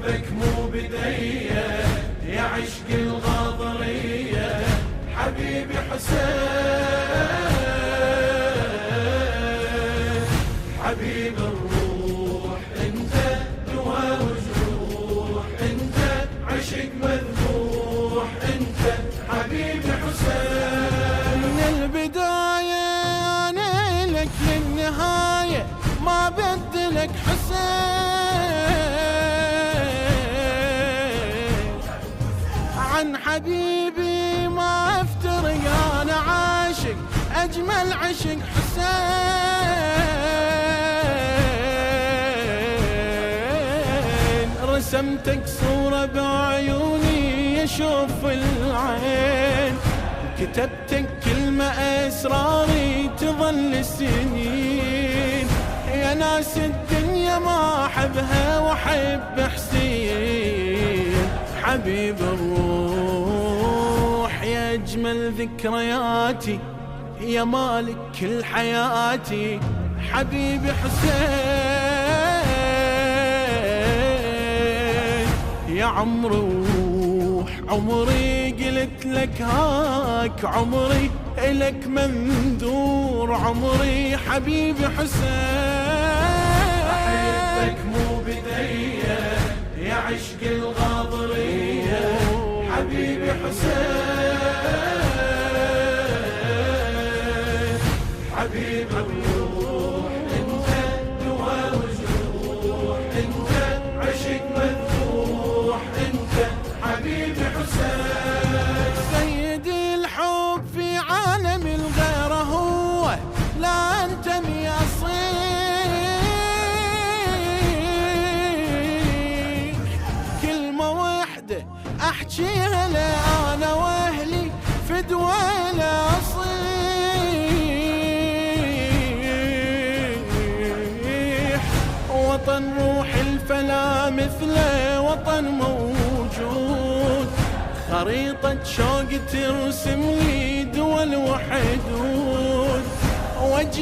أحبك مو بدية يا عشق الغاضرية حبيبي حسين، حبيب الروح انت دواء وجروح، انت عشق مذبوح، انت حبيبي حسين. من البداية انا لك للنهاية ما بدلك حسين، عن حبيبي ما افترق انا عاشق اجمل عشق حسين. رسمتك صورة بعيوني يشوف العين، كتبتك كلمة اسراري تظل سنين. يا ناس الدنيا ما احبها واحب حسين، حبيب الروح يا اجمل ذكرياتي يا مالك كل حياتي، حبيبي حسين. يا روح عمري قلت لك هاك عمري إلك مندور عمري، حبيبي حسين. أحبك مو بدية يا عشق الغاضرية حبيبي حسين، حبيب الروح انت دواء وجروح، انت عشق مذبوح، انت حبيبي حسين. سيدي الحب في عالم الغير هو لا انتمي اصيح، كلمة واحدة احكيها انا واهلي فدوى لا اصيح. وطن روح الفلا مثله وطن موجود، خريطة شوق ترسم لي دول وحدود.